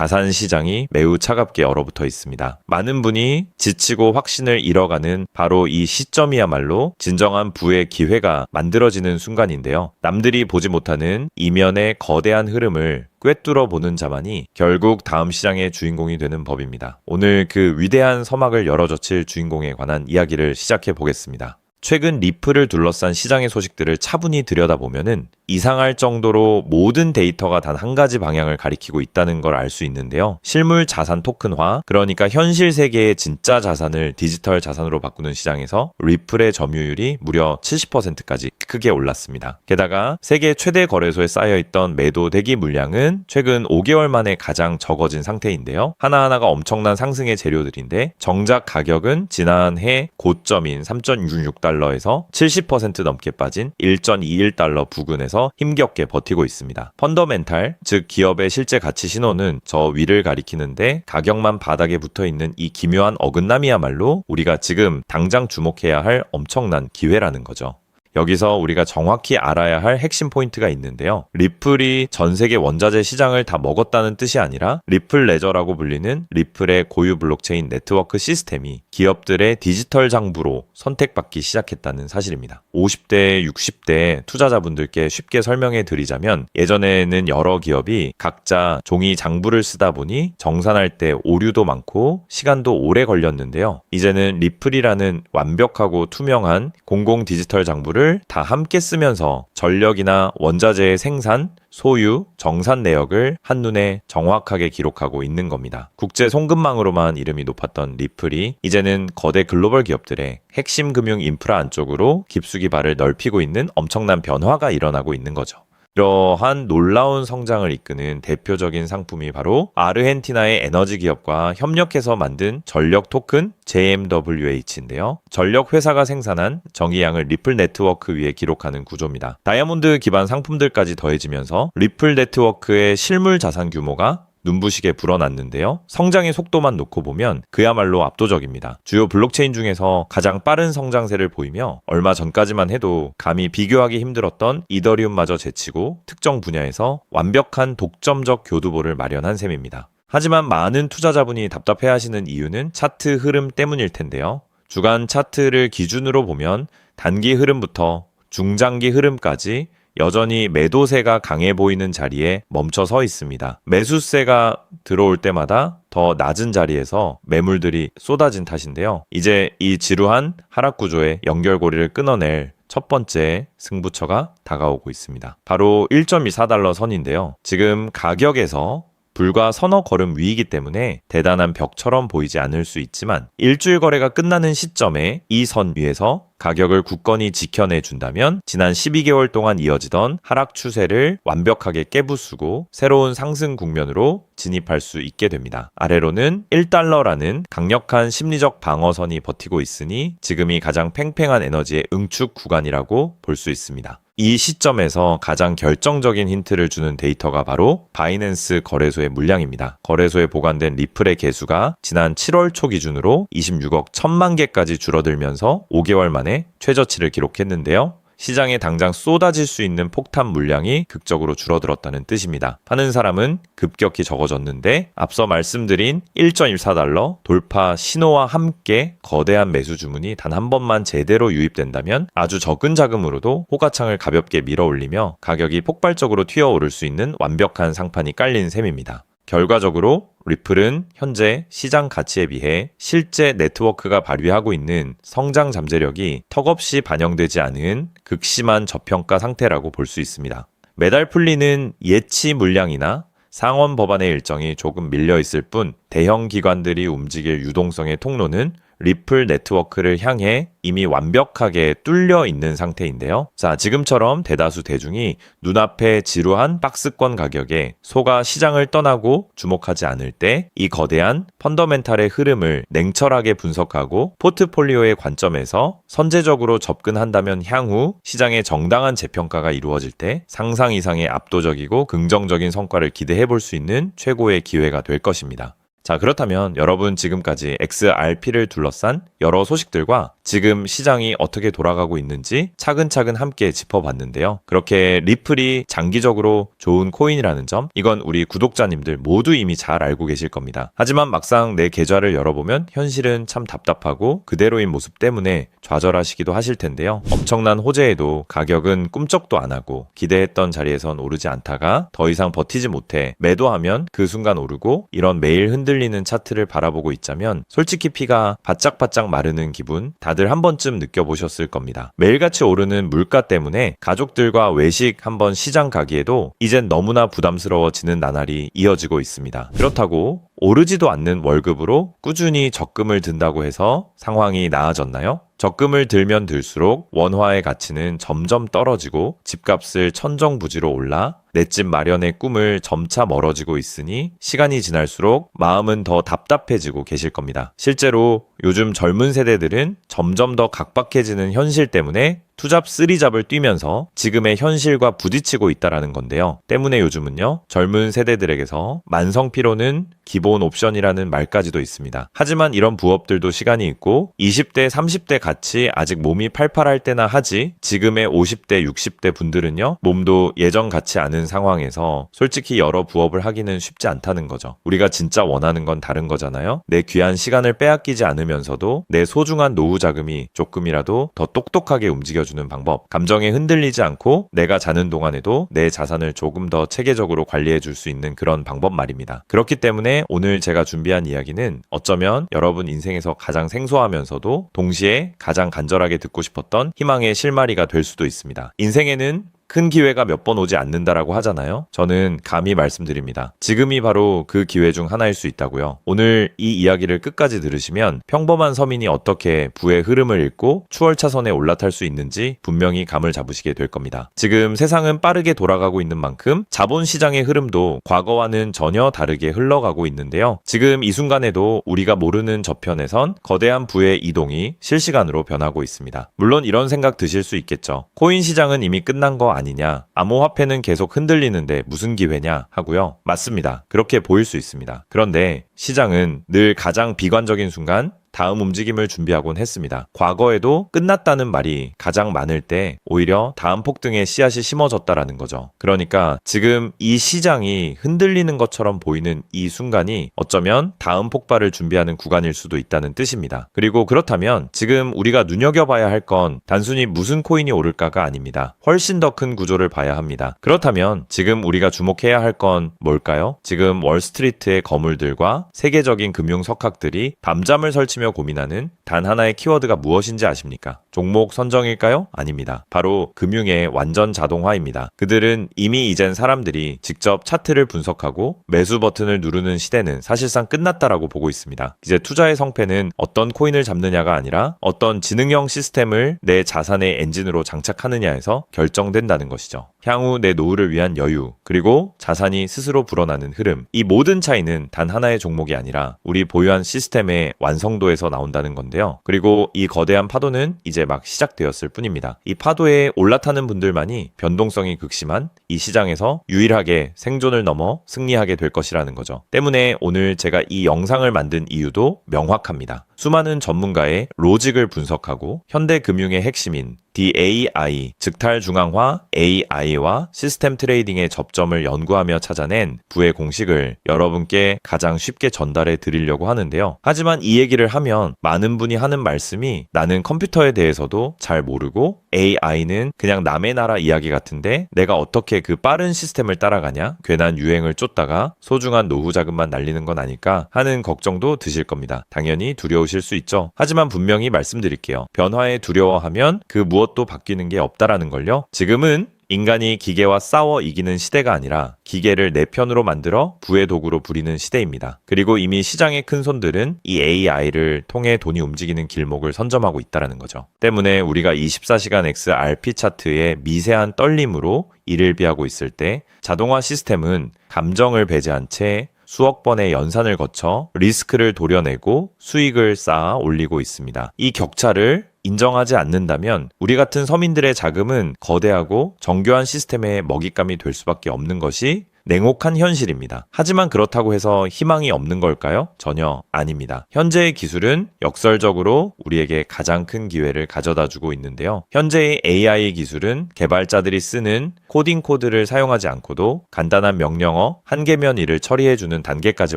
자산 시장이 매우 차갑게 얼어붙어 있습니다. 많은 분이 지치고 확신을 잃어가는 바로 이 시점이야말로 진정한 부의 기회가 만들어지는 순간인데요. 남들이 보지 못하는 이면의 거대한 흐름을 꿰뚫어 보는 자만이 결국 다음 시장의 주인공이 되는 법입니다. 오늘 그 위대한 서막을 열어젖힐 주인공에 관한 이야기를 시작해 보겠습니다. 최근 리플을 둘러싼 시장의 소식들을 차분히 들여다보면은 이상할 정도로 모든 데이터가 단 한 가지 방향을 가리키고 있다는 걸 알 수 있는데요. 실물 자산 토큰화, 그러니까 현실 세계의 진짜 자산을 디지털 자산으로 바꾸는 시장에서 리플의 점유율이 무려 70%까지 크게 올랐습니다. 게다가 세계 최대 거래소에 쌓여있던 매도 대기 물량은 최근 5개월 만에 가장 적어진 상태인데요. 하나하나가 엄청난 상승의 재료들인데 정작 가격은 지난해 고점인 3.66달러에서 70% 넘게 빠진 1.21달러 부근에서 힘겹게 버티고 있습니다. 펀더멘탈, 즉 기업의 실제 가치 신호는 저 위를 가리키는데 가격만 바닥에 붙어있는 이 기묘한 어긋남이야말로 우리가 지금 당장 주목해야 할 엄청난 기회라는 거죠. 여기서 우리가 정확히 알아야 할 핵심 포인트가 있는데요. 리플이 전 세계 원자재 시장을 다 먹었다는 뜻이 아니라 리플 레저라고 불리는 리플의 고유 블록체인 네트워크 시스템이 기업들의 디지털 장부로 선택받기 시작했다는 사실입니다. 50대, 60대 투자자분들께 쉽게 설명해 드리자면 예전에는 여러 기업이 각자 종이 장부를 쓰다 보니 정산할 때 오류도 많고 시간도 오래 걸렸는데요. 이제는 리플이라는 완벽하고 투명한 공공 디지털 장부를 다 함께 쓰면서 전력이나 원자재의 생산, 소유, 정산 내역을 한눈에 정확하게 기록하고 있는 겁니다. 국제 송금망으로만 이름이 높았던 리플이 이제는 거대 글로벌 기업들의 핵심 금융 인프라 안쪽으로 깊숙이 발을 넓히고 있는 엄청난 변화가 일어나고 있는 거죠. 이러한 놀라운 성장을 이끄는 대표적인 상품이 바로 아르헨티나의 에너지 기업과 협력해서 만든 전력 토큰 JMWH인데요. 전력 회사가 생산한 정의양을 리플 네트워크 위에 기록하는 구조입니다. 다이아몬드 기반 상품들까지 더해지면서 리플 네트워크의 실물 자산 규모가 눈부시게 불어났는데요. 성장의 속도만 놓고 보면 그야말로 압도적입니다. 주요 블록체인 중에서 가장 빠른 성장세를 보이며 얼마 전까지만 해도 감히 비교하기 힘들었던 이더리움마저 제치고 특정 분야에서 완벽한 독점적 교두보를 마련한 셈입니다. 하지만 많은 투자자분이 답답해하시는 이유는 차트 흐름 때문일 텐데요. 주간 차트를 기준으로 보면 단기 흐름부터 중장기 흐름까지 여전히 매도세가 강해 보이는 자리에 멈춰 서 있습니다. 매수세가 들어올 때마다 더 낮은 자리에서 매물들이 쏟아진 탓인데요. 이제 이 지루한 하락 구조의 연결고리를 끊어낼 첫 번째 승부처가 다가오고 있습니다. 바로 1.24달러 선인데요. 지금 가격에서 불과 서너 걸음 위이기 때문에 대단한 벽처럼 보이지 않을 수 있지만 일주일 거래가 끝나는 시점에 이 선 위에서 가격을 굳건히 지켜내준다면 지난 12개월 동안 이어지던 하락 추세를 완벽하게 깨부수고 새로운 상승 국면으로 진입할 수 있게 됩니다. 아래로는 1달러라는 강력한 심리적 방어선이 버티고 있으니 지금이 가장 팽팽한 에너지의 응축 구간이라고 볼 수 있습니다. 이 시점에서 가장 결정적인 힌트를 주는 데이터가 바로 바이낸스 거래소의 물량입니다. 거래소에 보관된 리플의 개수가 지난 7월 초 기준으로 26억 1000만 개까지 줄어들면서 5개월 만에 최저치를 기록했는데요. 시장에 당장 쏟아질 수 있는 폭탄 물량이 극적으로 줄어들었다는 뜻입니다. 파는 사람은 급격히 적어졌는데 앞서 말씀드린 1.14달러 돌파 신호와 함께 거대한 매수 주문이 단 한 번만 제대로 유입된다면 아주 적은 자금으로도 호가창을 가볍게 밀어 올리며 가격이 폭발적으로 튀어오를 수 있는 완벽한 상판이 깔린 셈입니다. 결과적으로 리플은 현재 시장 가치에 비해 실제 네트워크가 발휘하고 있는 성장 잠재력이 턱없이 반영되지 않은 극심한 저평가 상태라고 볼 수 있습니다. 매달 풀리는 예치 물량이나 상원 법안의 일정이 조금 밀려 있을 뿐 대형 기관들이 움직일 유동성의 통로는 리플 네트워크를 향해 이미 완벽하게 뚫려 있는 상태인데요. 자, 지금처럼 대다수 대중이 눈앞에 지루한 박스권 가격에 속아 시장을 떠나고 주목하지 않을 때 이 거대한 펀더멘탈의 흐름을 냉철하게 분석하고 포트폴리오의 관점에서 선제적으로 접근한다면 향후 시장의 정당한 재평가가 이루어질 때 상상 이상의 압도적이고 긍정적인 성과를 기대해 볼 수 있는 최고의 기회가 될 것입니다. 자, 그렇다면 여러분 지금까지 XRP를 둘러싼 여러 소식들과 지금 시장이 어떻게 돌아가고 있는지 차근차근 함께 짚어봤는데요. 그렇게 리플이 장기적으로 좋은 코인이라는 점, 이건 우리 구독자님들 모두 이미 잘 알고 계실 겁니다. 하지만 막상 내 계좌를 열어보면 현실은 참 답답하고 그대로인 모습 때문에 좌절하시기도 하실 텐데요. 엄청난 호재에도 가격은 꿈쩍도 안 하고 기대했던 자리에선 오르지 않다가 더 이상 버티지 못해 매도하면 그 순간 오르고, 이런 매일 흔들리는 차트를 바라보고 있자면 솔직히 피가 바짝바짝 마르는 기분 다들 한 번쯤 느껴보셨을 겁니다. 매일같이 오르는 물가 때문에 가족들과 외식 한번 시장 가기에도 이젠 너무나 부담스러워지는 나날이 이어지고 있습니다. 그렇다고 오르지도 않는 월급으로 꾸준히 적금을 든다고 해서 상황이 나아졌나요? 적금을 들면 들수록 원화의 가치는 점점 떨어지고 집값을 천정부지로 올라 내 집 마련의 꿈을 점차 멀어지고 있으니 시간이 지날수록 마음은 더 답답해지고 계실 겁니다. 실제로 요즘 젊은 세대들은 점점 더 각박해지는 현실 때문에 투잡 쓰리잡을 뛰면서 지금의 현실과 부딪히고 있다라는 건데요. 때문에 요즘은요, 젊은 세대들에게서 만성피로는 기본 옵션이라는 말까지도 있습니다. 하지만 이런 부업들도 시간이 있고 20대, 30대 같이 아직 몸이 팔팔할 때나 하지, 지금의 50대, 60대 분들은요, 몸도 예전 같지 않은 상황에서 솔직히 여러 부업을 하기는 쉽지 않다는 거죠. 우리가 진짜 원하는 건 다른 거잖아요. 내 귀한 시간을 빼앗기지 않으면서도 내 소중한 노후 자금이 조금이라도 더 똑똑하게 움직여주는 방법, 감정에 흔들리지 않고 내가 자는 동안에도 내 자산을 조금 더 체계적으로 관리해 줄 수 있는 그런 방법 말입니다. 그렇기 때문에 오늘 제가 준비한 이야기는 어쩌면 여러분 인생에서 가장 생소하면서도 동시에 가장 간절하게 듣고 싶었던 희망의 실마리가 될 수도 있습니다. 인생에는 큰 기회가 몇 번 오지 않는다라고 하잖아요. 저는 감히 말씀드립니다. 지금이 바로 그 기회 중 하나일 수 있다고요. 오늘 이 이야기를 끝까지 들으시면 평범한 서민이 어떻게 부의 흐름을 읽고 추월차선에 올라탈 수 있는지 분명히 감을 잡으시게 될 겁니다. 지금 세상은 빠르게 돌아가고 있는 만큼 자본시장의 흐름도 과거와는 전혀 다르게 흘러가고 있는데요. 지금 이 순간에도 우리가 모르는 저편에선 거대한 부의 이동이 실시간으로 변하고 있습니다. 물론 이런 생각 드실 수 있겠죠. 코인 시장은 이미 끝난 거 아니냐, 암호화폐는 계속 흔들리는데 무슨 기회냐 하고요. 맞습니다. 그렇게 보일 수 있습니다. 그런데 시장은 늘 가장 비관적인 순간 다음 움직임을 준비하곤 했습니다. 과거에도 끝났다는 말이 가장 많을 때 오히려 다음 폭등의 씨앗이 심어졌다라는 거죠. 그러니까 지금 이 시장이 흔들리는 것처럼 보이는 이 순간이 어쩌면 다음 폭발을 준비하는 구간일 수도 있다는 뜻입니다. 그리고 그렇다면 지금 우리가 눈여겨봐야 할 건 단순히 무슨 코인이 오를까가 아닙니다. 훨씬 더 큰 구조를 봐야 합니다. 그렇다면 지금 우리가 주목해야 할 건 뭘까요? 지금 월스트리트의 거물들과 세계적인 금융 석학들이 밤잠을 설치며 고민하는 단 하나의 키워드가 무엇인지 아십니까? 종목 선정일까요? 아닙니다. 바로 금융의 완전 자동화입니다. 그들은 이미 이젠 사람들이 직접 차트를 분석하고 매수 버튼을 누르는 시대는 사실상 끝났다라고 보고 있습니다. 이제 투자의 성패는 어떤 코인을 잡느냐가 아니라 어떤 지능형 시스템을 내 자산의 엔진으로 장착하느냐에서 결정된다는 것이죠. 향후 내 노후를 위한 여유, 그리고 자산이 스스로 불어나는 흐름, 이 모든 차이는 단 하나의 종목이 아니라 우리 보유한 시스템의 완성도에서 나온다는 건데요. 그리고 이 거대한 파도는 이제 막 시작되었을 뿐입니다. 이 파도에 올라타는 분들만이 변동성이 극심한 이 시장에서 유일하게 생존을 넘어 승리하게 될 것이라는 거죠. 때문에 오늘 제가 이 영상을 만든 이유도 명확합니다. 수많은 전문가의 로직을 분석하고 현대 금융의 핵심인 DAI, 즉탈중앙화 AI와 시스템 트레이딩의 접점을 연구하며 찾아낸 부의 공식을 여러분께 가장 쉽게 전달해 드리려고 하는데요. 하지만 이 얘기를 하면 많은 분이 하는 말씀이 나는 컴퓨터에 대해서도 잘 모르고 AI는 그냥 남의 나라 이야기 같은데 내가 어떻게 그 빠른 시스템을 따라가냐? 괜한 유행을 쫓다가 소중한 노후 자금만 날리는 건 아닐까 하는 걱정도 드실 겁니다. 당연히 두려우실 수 있죠. 하지만 분명히 말씀드릴게요. 변화에 두려워하면 그 무엇도 바뀌는 게 없다라는 걸요. 지금은 인간이 기계와 싸워 이기는 시대가 아니라 기계를 내 편으로 만들어 부의 도구로 부리는 시대입니다. 그리고 이미 시장의 큰 손들은 이 AI를 통해 돈이 움직이는 길목을 선점하고 있다는 거죠. 때문에 우리가 24시간 XRP 차트의 미세한 떨림으로 이를 비하고 있을 때 자동화 시스템은 감정을 배제한 채 수억 번의 연산을 거쳐 리스크를 도려내고 수익을 쌓아 올리고 있습니다. 이 격차를 인정하지 않는다면 우리 같은 서민들의 자금은 거대하고 정교한 시스템의 먹잇감이 될 수밖에 없는 것이 냉혹한 현실입니다. 하지만 그렇다고 해서 희망이 없는 걸까요? 전혀 아닙니다. 현재의 기술은 역설적으로 우리에게 가장 큰 기회를 가져다 주고 있는데요. 현재의 AI 기술은 개발자들이 쓰는 코딩 코드를 사용하지 않고도 간단한 명령어 한 개면 일을 처리해주는 단계까지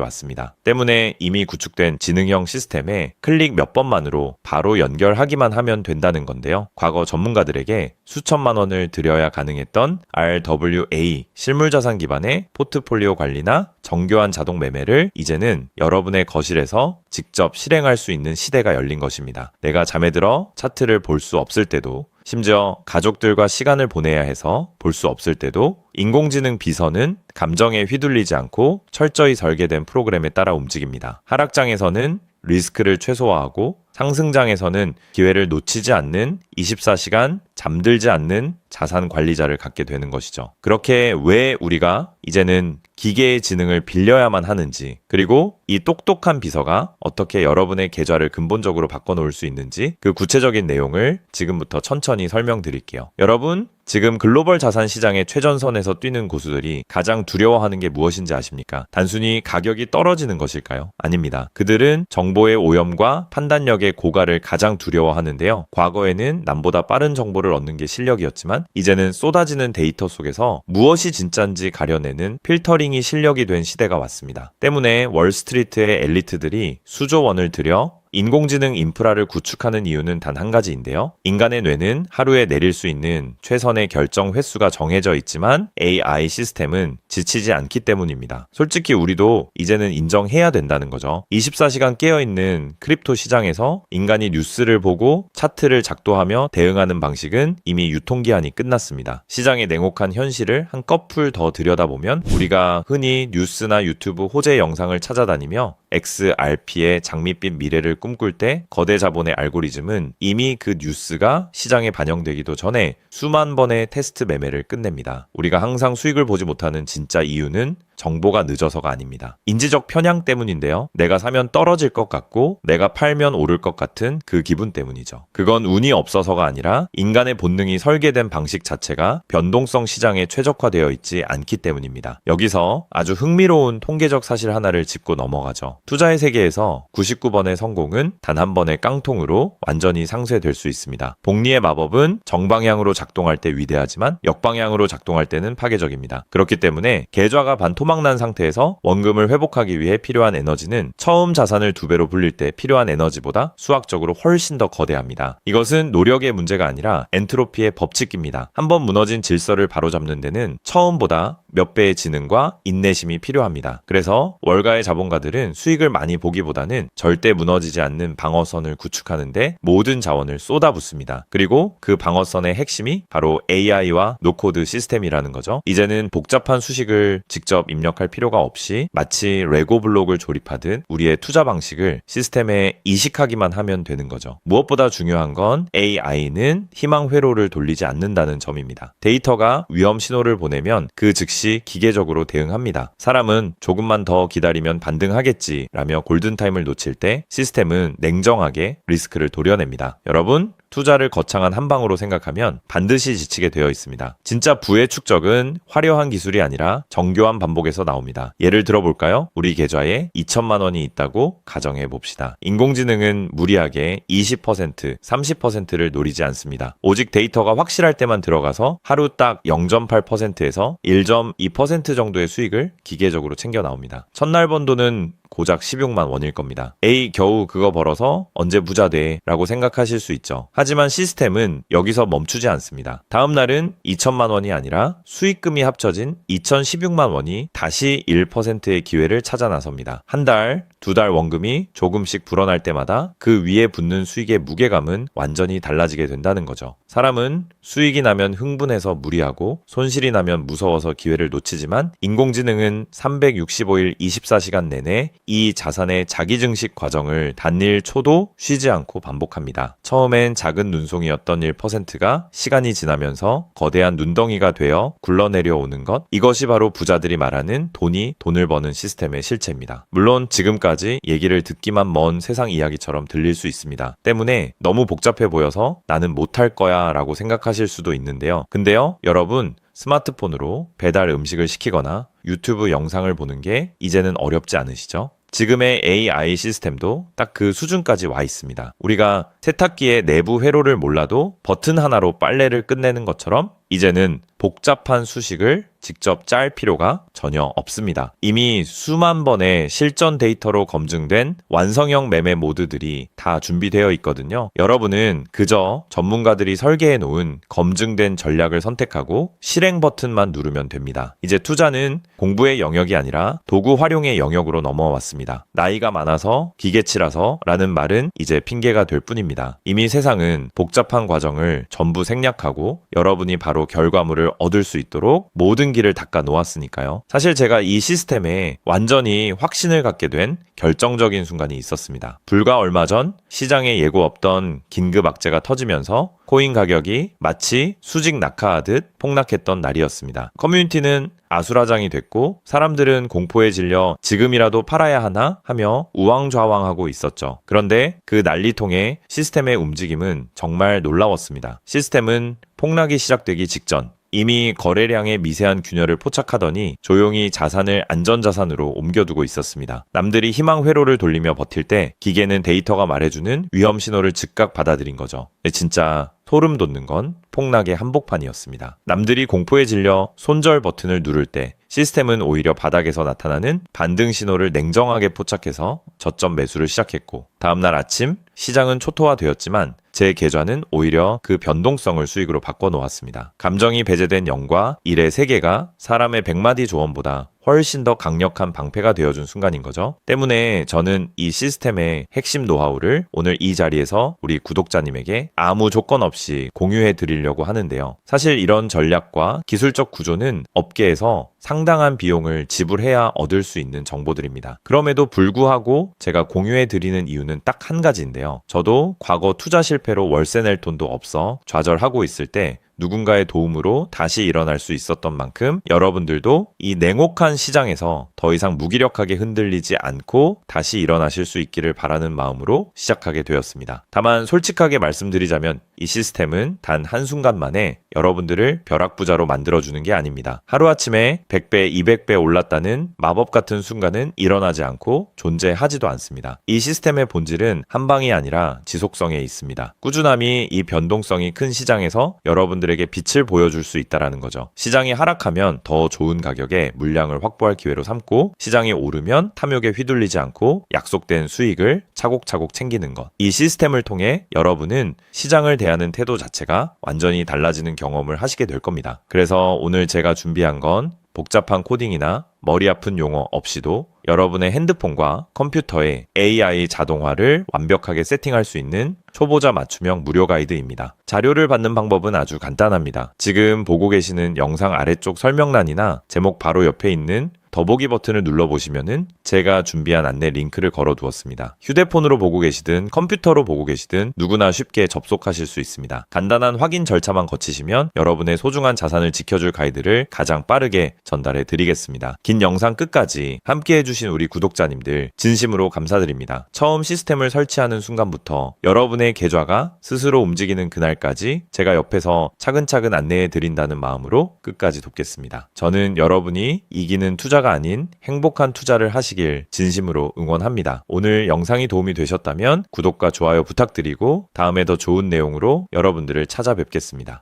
왔습니다. 때문에 이미 구축된 지능형 시스템에 클릭 몇 번만으로 바로 연결하기만 하면 된다는 건데요. 과거 전문가들에게 수천만 원을 들여야 가능했던 RWA 실물자산 기반의 포트폴리오 관리나 정교한 자동 매매를 이제는 여러분의 거실에서 직접 실행할 수 있는 시대가 열린 것입니다. 내가 잠에 들어 차트를 볼 수 없을 때도, 심지어 가족들과 시간을 보내야 해서 볼 수 없을 때도 인공지능 비서는 감정에 휘둘리지 않고 철저히 설계된 프로그램에 따라 움직입니다. 하락장에서는 리스크를 최소화하고 상승장에서는 기회를 놓치지 않는 24시간 잠들지 않는 자산 관리자를 갖게 되는 것이죠. 그렇게 왜 우리가 이제는 기계의 지능을 빌려야만 하는지, 그리고 이 똑똑한 비서가 어떻게 여러분의 계좌를 근본적으로 바꿔놓을 수 있는지 그 구체적인 내용을 지금부터 천천히 설명드릴게요. 여러분, 지금 글로벌 자산 시장의 최전선에서 뛰는 고수들이 가장 두려워하는 게 무엇인지 아십니까? 단순히 가격이 떨어지는 것일까요? 아닙니다. 그들은 정보의 오염과 판단력의 고갈을 가장 두려워하는데요. 과거에는 남보다 빠른 정보를 얻는 게 실력이었지만 이제는 쏟아지는 데이터 속에서 무엇이 진짜인지 가려내는 필터링이 실력이 된 시대가 왔습니다. 때문에 월스트리트의 엘리트들이 수조 원을 들여 인공지능 인프라를 구축하는 이유는 단 한 가지인데요. 인간의 뇌는 하루에 내릴 수 있는 최선의 결정 횟수가 정해져 있지만 AI 시스템은 지치지 않기 때문입니다. 솔직히 우리도 이제는 인정해야 된다는 거죠. 24시간 깨어있는 크립토 시장에서 인간이 뉴스를 보고 차트를 작도하며 대응하는 방식은 이미 유통기한이 끝났습니다. 시장의 냉혹한 현실을 한꺼풀 더 들여다보면 우리가 흔히 뉴스나 유튜브 호재 영상을 찾아다니며 XRP의 장밋빛 미래를 꿈꿀 때 거대 자본의 알고리즘은 이미 그 뉴스가 시장에 반영되기도 전에 수만 번의 테스트 매매를 끝냅니다. 우리가 항상 수익을 보지 못하는 진짜 이유는 정보가 늦어서가 아닙니다. 인지적 편향 때문인데요. 내가 사면 떨어질 것 같고 내가 팔면 오를 것 같은 그 기분 때문이죠. 그건 운이 없어서가 아니라 인간의 본능이 설계된 방식 자체가 변동성 시장에 최적화되어 있지 않기 때문입니다. 여기서 아주 흥미로운 통계적 사실 하나를 짚고 넘어가죠. 투자의 세계에서 99번의 성공은 단 한 번의 깡통으로 완전히 상쇄될 수 있습니다. 복리의 마법은 정방향으로 작동할 때 위대하지만 역방향으로 작동할 때는 파괴적입니다. 그렇기 때문에 계좌가 반토막난 상태에서 원금을 회복하기 위해 필요한 에너지는 처음 자산을 2배로 불릴 때 필요한 에너지보다 수학적으로 훨씬 더 거대합니다. 이것은 노력의 문제가 아니라 엔트로피의 법칙입니다. 한번 무너진 질서를 바로잡는 데는 처음보다 몇 배의 지능과 인내심이 필요합니다. 그래서 월가의 자본가들은 수익을 많이 보기보다는 절대 무너지지 않는 방어선을 구축하는데 모든 자원을 쏟아붓습니다. 그리고 그 방어선의 핵심이 바로 AI와 노코드 시스템이라는 거죠. 이제는 복잡한 수식을 직접 입력할 필요가 없이 마치 레고 블록을 조립하듯 우리의 투자 방식을 시스템에 이식하기만 하면 되는 거죠. 무엇보다 중요한 건 AI는 희망 회로를 돌리지 않는다는 점입니다. 데이터가 위험 신호를 보내면 그 즉시 기계적으로 대응합니다. 사람은 조금만 더 기다리면 반등하겠지 라며 골든타임을 놓칠 때 시스템은 냉정하게 리스크를 도려냅니다. 여러분, 투자를 거창한 한 방으로 생각하면 반드시 지치게 되어 있습니다. 진짜 부의 축적은 화려한 기술이 아니라 정교한 반복에서 나옵니다. 예를 들어볼까요? 우리 계좌에 2천만 원이 있다고 가정해 봅시다. 인공지능은 무리하게 20%, 30%를 노리지 않습니다. 오직 데이터가 확실할 때만 들어가서 하루 딱 0.8%에서 1.2% 정도의 수익을 기계적으로 챙겨 나옵니다. 첫날 번 돈은 고작 16만 원일 겁니다. 에이, 겨우 그거 벌어서 언제 부자 돼? 라고 생각하실 수 있죠. 하지만 시스템은 여기서 멈추지 않습니다. 다음 날은 2천만 원이 아니라 수익금이 합쳐진 2,016만 원이 다시 1%의 기회를 찾아 나섭니다. 한 달, 2달 원금이 조금씩 불어날 때마다 그 위에 붙는 수익의 무게감은 완전히 달라지게 된다는 거죠. 사람은 수익이 나면 흥분해서 무리하고 손실이 나면 무서워서 기회를 놓치지만 인공지능은 365일 24시간 내내 이 자산의 자기증식 과정을 단 1초도 쉬지 않고 반복합니다. 처음엔 작은 눈송이였던 1%가 시간이 지나면서 거대한 눈덩이가 되어 굴러내려오는 것, 이것이 바로 부자들이 말하는 돈이 돈을 버는 시스템의 실체입니다. 물론 지금까지 얘기를 듣기만 먼 세상 이야기처럼 들릴 수 있습니다. 때문에 너무 복잡해 보여서 나는 못할 거야 라고 생각하실 수도 있는데요. 근데요, 여러분, 스마트폰으로 배달 음식을 시키거나 유튜브 영상을 보는 게 이제는 어렵지 않으시죠? 지금의 AI 시스템도 딱 그 수준까지 와 있습니다. 우리가 세탁기의 내부 회로를 몰라도 버튼 하나로 빨래를 끝내는 것처럼 이제는 복잡한 수식을 직접 짤 필요가 전혀 없습니다. 이미 수만 번의 실전 데이터로 검증된 완성형 매매 모드들이 다 준비되어 있거든요. 여러분은 그저 전문가들이 설계해 놓은 검증된 전략을 선택하고 실행 버튼만 누르면 됩니다. 이제 투자는 공부의 영역이 아니라 도구 활용의 영역으로 넘어왔습니다. 나이가 많아서 기계치라서 라는 말은 이제 핑계가 될 뿐입니다. 이미 세상은 복잡한 과정을 전부 생략하고 여러분이 바로 결과물을 얻을 수 있도록 모든 길을 닦아 놓았으니까요. 사실 제가 이 시스템에 완전히 확신을 갖게 된 결정적인 순간이 있었습니다. 불과 얼마 전 시장에 예고 없던 긴급 악재가 터지면서 코인 가격이 마치 수직 낙하하듯 폭락했던 날이었습니다. 커뮤니티는 아수라장이 됐고 사람들은 공포에 질려 지금이라도 팔아야 하나 하며 우왕좌왕하고 있었죠. 그런데 그 난리통의 시스템의 움직임은 정말 놀라웠습니다. 시스템은 폭락이 시작되기 직전 이미 거래량의 미세한 균열을 포착하더니 조용히 자산을 안전자산으로 옮겨두고 있었습니다. 남들이 희망 회로를 돌리며 버틸 때 기계는 데이터가 말해주는 위험 신호를 즉각 받아들인 거죠. 진짜 소름 돋는 건 폭락의 한복판이었습니다. 남들이 공포에 질려 손절 버튼을 누를 때 시스템은 오히려 바닥에서 나타나는 반등 신호를 냉정하게 포착해서 저점 매수를 시작했고 다음날 아침 시장은 초토화되었지만 제 계좌는 오히려 그 변동성을 수익으로 바꿔놓았습니다. 감정이 배제된 0과 1의 세계가 사람의 100마디 조언보다 훨씬 더 강력한 방패가 되어준 순간인 거죠. 때문에 저는 이 시스템의 핵심 노하우를 오늘 이 자리에서 우리 구독자님에게 아무 조건 없이 공유해 드리려고 하는데요. 사실 이런 전략과 기술적 구조는 업계에서 상당한 비용을 지불해야 얻을 수 있는 정보들입니다. 그럼에도 불구하고 제가 공유해 드리는 이유는 딱 한 가지인데요. 저도 과거 투자 실패로 월세 낼 돈도 없어 좌절하고 있을 때 누군가의 도움으로 다시 일어날 수 있었던 만큼 여러분들도 이 냉혹한 시장에서 더 이상 무기력하게 흔들리지 않고 다시 일어나실 수 있기를 바라는 마음으로 시작하게 되었습니다. 다만 솔직하게 말씀드리자면 이 시스템은 단 한순간 만에 여러분들을 벼락부자로 만들어주는 게 아닙니다. 하루아침에 100배, 200배 올랐다는 마법 같은 순간은 일어나지 않고 존재하지도 않습니다. 이 시스템의 본질은 한 방이 아니라 지속성에 있습니다. 꾸준함이 이 변동성이 큰 시장에서 여러분들에게 빛을 보여줄 수 있다는 거죠. 시장이 하락하면 더 좋은 가격에 물량을 확보할 기회로 삼고 시장이 오르면 탐욕에 휘둘리지 않고 약속된 수익을 차곡차곡 챙기는 것. 이 시스템을 통해 여러분은 시장을 대하는 태도 자체가 완전히 달라지는 경험을 하시게 될 겁니다. 그래서 오늘 제가 준비한 건 복잡한 코딩이나 머리 아픈 용어 없이도 여러분의 핸드폰과 컴퓨터에 AI 자동화를 완벽하게 세팅할 수 있는 초보자 맞춤형 무료 가이드입니다. 자료를 받는 방법은 아주 간단합니다. 지금 보고 계시는 영상 아래쪽 설명란이나 제목 바로 옆에 있는 더보기 버튼을 눌러보시면은 제가 준비한 안내 링크를 걸어두었습니다. 휴대폰으로 보고 계시든 컴퓨터로 보고 계시든 누구나 쉽게 접속하실 수 있습니다. 간단한 확인 절차만 거치시면 여러분의 소중한 자산을 지켜줄 가이드를 가장 빠르게 전달해 드리겠습니다. 긴 영상 끝까지 함께 해주신 우리 구독자님들 진심으로 감사드립니다. 처음 시스템을 설치하는 순간부터 여러분의 계좌가 스스로 움직이는 그날까지 제가 옆에서 차근차근 안내해 드린다는 마음으로 끝까지 돕겠습니다. 저는 여러분이 이기는 투자가 아닌 행복한 투자를 하시길 진심으로 응원합니다. 오늘 영상이 도움이 되셨다면 구독과 좋아요 부탁드리고 다음에 더 좋은 내용으로 여러분들을 찾아뵙겠습니다.